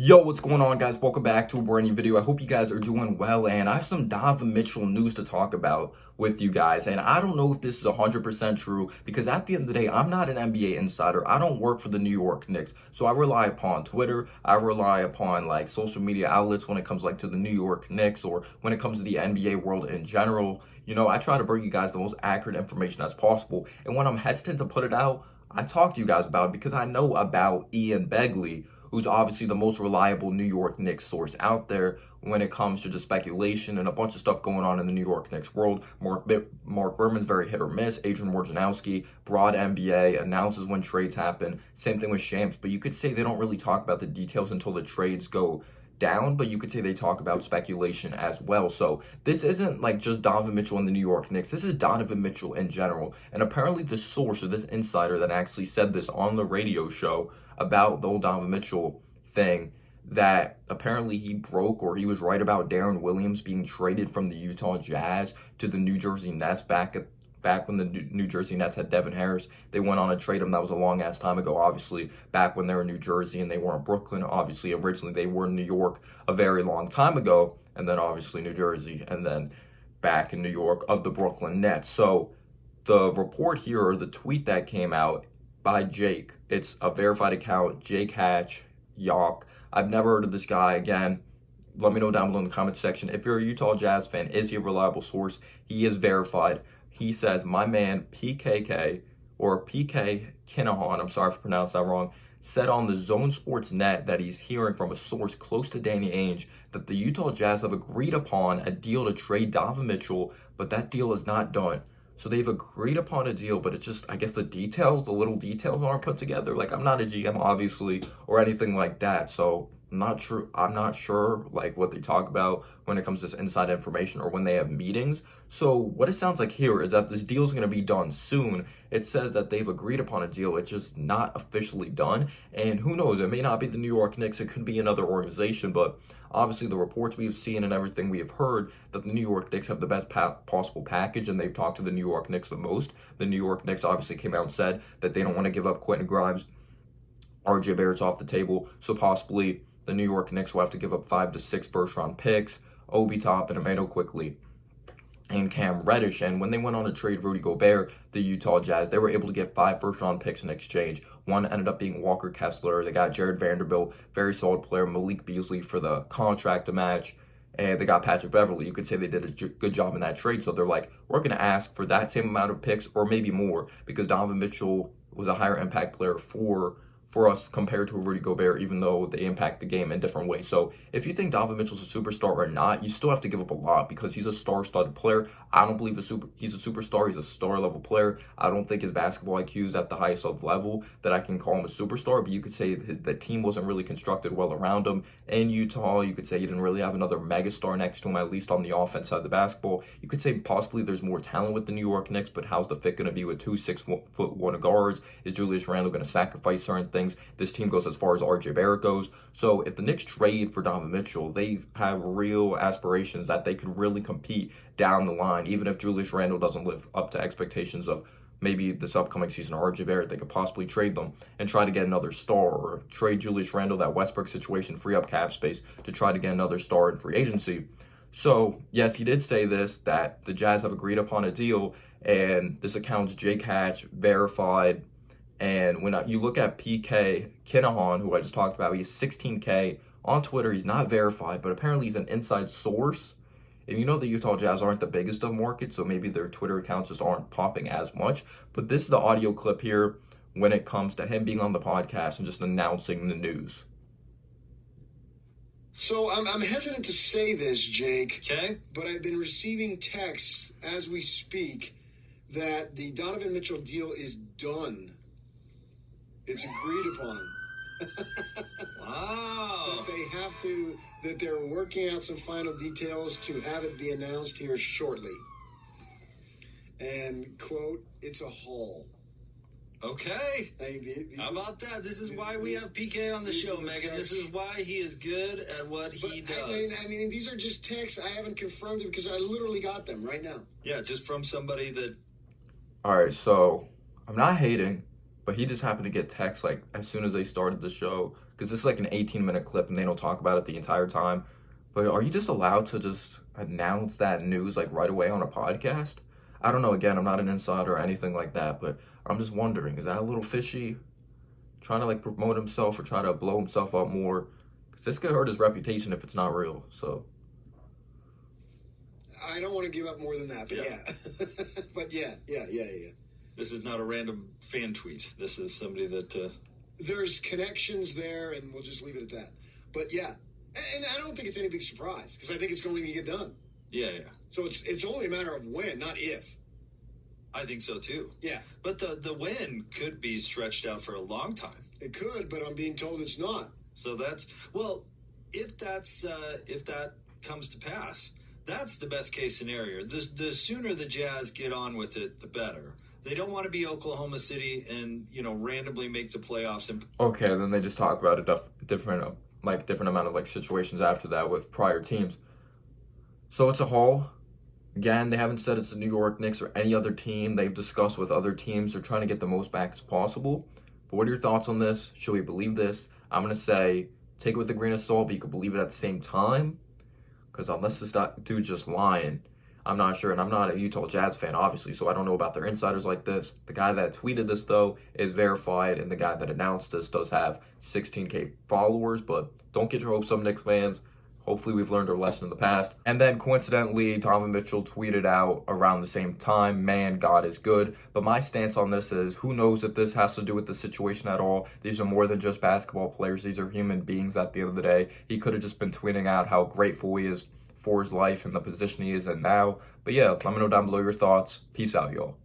Yo, what's going on, guys? Welcome back to a brand new video. I hope you guys are doing well, and I have some Donovan Mitchell news to talk about with you guys. And I don't know if this is 100% true because at the end of the day, I'm not an NBA insider. I don't work for the New York Knicks, so I rely upon Twitter. I rely upon like social media outlets when it comes like to the New York Knicks or when it comes to the NBA world in general. I try to bring you guys the most accurate information as possible. And when I'm hesitant to put it out, I talk to you guys about it because I know about Ian Begley, who's obviously the most reliable New York Knicks source out there when it comes to just speculation and a bunch of stuff going on in the New York Knicks world. Mark Berman's very hit or miss. Adrian Wojnarowski, broad NBA, announces when trades happen. Same thing with Shams, but you could say they don't really talk about the details until the trades go down, but you could say they talk about speculation as well. So this isn't like just Donovan Mitchell and the New York Knicks. This is Donovan Mitchell in general. And apparently the source or this insider that actually said this on the radio show about the old Donovan Mitchell thing, that apparently he broke or he was right about Darren Williams being traded from the Utah Jazz to the New Jersey Nets back when the New Jersey Nets had Devin Harris. They went on to trade him. That was a long ass time ago, obviously, back when they were in New Jersey and they were in Brooklyn. Obviously, originally they were in New York a very long time ago, and then obviously New Jersey, and then back in New York of the Brooklyn Nets. So the report here, or the tweet that came out by Jake, it's a verified account, Jake Hatch, Yawk. I've never heard of this guy. Again, let me know down below in the comment section. If you're a Utah Jazz fan, is he a reliable source? He is verified. He says, my man PKK, or PK Kinahan, I'm sorry if I pronounced that wrong, said on the Zone Sports Net that he's hearing from a source close to Danny Ainge that the Utah Jazz have agreed upon a deal to trade Donovan Mitchell, but that deal is not done. So they've agreed upon a deal, but it's just, I guess the little details aren't put together. Like, I'm not a GM, obviously, or anything like that. So I'm not sure like what they talk about when it comes to this inside information or when they have meetings. So what it sounds like here is that this deal is going to be done soon. It says that they've agreed upon a deal. It's just not officially done. And who knows, it may not be the New York Knicks. It could be another organization, but obviously the reports we've seen and everything we have heard that the New York Knicks have the best possible package, and they've talked to the New York Knicks the most. The New York Knicks obviously came out and said that they don't want to give up Quentin Grimes. RJ Barrett's off the table, so possibly the New York Knicks will have to give up 5 to 6 first-round picks, Obi Toppin, Emmanuel Quickly, and Cam Reddish. And when they went on to trade Rudy Gobert, the Utah Jazz, they were able to get 5 first-round picks in exchange. One ended up being Walker Kessler. They got Jared Vanderbilt, very solid player, Malik Beasley for the contract to match, and they got Patrick Beverley. You could say they did a good job in that trade. So they're like, we're going to ask for that same amount of picks or maybe more because Donovan Mitchell was a higher impact player for us compared to a Rudy Gobert, even though they impact the game in different ways. So if you think Donovan Mitchell's a superstar or not, you still have to give up a lot because he's a star-studded player. I don't believe he's a superstar. He's a star-level player. I don't think his basketball IQ is at the highest of level that I can call him a superstar, but you could say the team wasn't really constructed well around him. In Utah, you could say you didn't really have another megastar next to him, at least on the offense side of the basketball. You could say possibly there's more talent with the New York Knicks, but how's the fit going to be with 2 6'1" guards? Is Julius Randle going to sacrifice certain things? This team goes as far as RJ Barrett goes. So if the Knicks trade for Donovan Mitchell, they have real aspirations that they could really compete down the line. Even if Julius Randle doesn't live up to expectations of maybe this upcoming season or RJ Barrett, they could possibly trade them and try to get another star, or trade Julius Randle, that Westbrook situation, free up cap space to try to get another star in free agency. So yes, he did say this, that the Jazz have agreed upon a deal, and this account's Jake Hatch, verified. And when you look at PK Kinahan, who I just talked about, he's 16K on Twitter. He's not verified, but apparently he's an inside source. And you know the Utah Jazz aren't the biggest of markets, so maybe their Twitter accounts just aren't popping as much. But this is the audio clip here when it comes to him being on the podcast and just announcing the news. So I'm hesitant to say this, Jake. Okay. But I've been receiving texts as we speak that the Donovan Mitchell deal is done. It's agreed upon. Wow. That they're working out some final details to have it be announced here shortly. And, quote, it's a haul. Okay. How about that? This is why we have PK on the show, Megan. This is why he is good at what he does. I mean, these are just texts. I haven't confirmed it because I literally got them right now. Yeah, just from somebody that... All right, so I'm not hating, but he just happened to get texts like as soon as they started the show because this is like an 18-minute clip and they don't talk about it the entire time. But are you just allowed to just announce that news like right away on a podcast? I don't know. Again, I'm not an insider or anything like that, but I'm just wondering, is that a little fishy? Trying to like promote himself or try to blow himself up more? Because this could hurt his reputation if it's not real. So I don't want to give up more than that, but yeah. But yeah. This is not a random fan tweet. This is somebody that... There's connections there, and we'll just leave it at that. But yeah, and I don't think it's any big surprise, because I think it's going to get done. Yeah. So it's only a matter of when, not if. I think so too. Yeah. But the when could be stretched out for a long time. It could, but I'm being told it's not. So if that comes to pass, that's the best case scenario. The sooner the Jazz get on with it, the better. They don't want to be Oklahoma City and, randomly make the playoffs. okay, then they just talk about a different amount of like situations after that with prior teams. So it's a whole. Again, they haven't said it's the New York Knicks or any other team. They've discussed with other teams. They're trying to get the most back as possible. But what are your thoughts on this? Should we believe this? I'm going to say take it with a grain of salt, but you could believe it at the same time. Because unless this dude's just lying, I'm not sure. And I'm not a Utah Jazz fan, obviously, so I don't know about their insiders like this. The guy that tweeted this, though, is verified, and the guy that announced this does have 16K followers. But don't get your hopes up, Knicks fans. Hopefully we've learned our lesson in the past. And then coincidentally, Donovan Mitchell tweeted out around the same time, man, God is good. But my stance on this is, who knows if this has to do with the situation at all. These are more than just basketball players. These are human beings at the end of the day. He could have just been tweeting out how grateful he is for his life and the position he is in now. But yeah, let me know down below your thoughts. Peace out, y'all.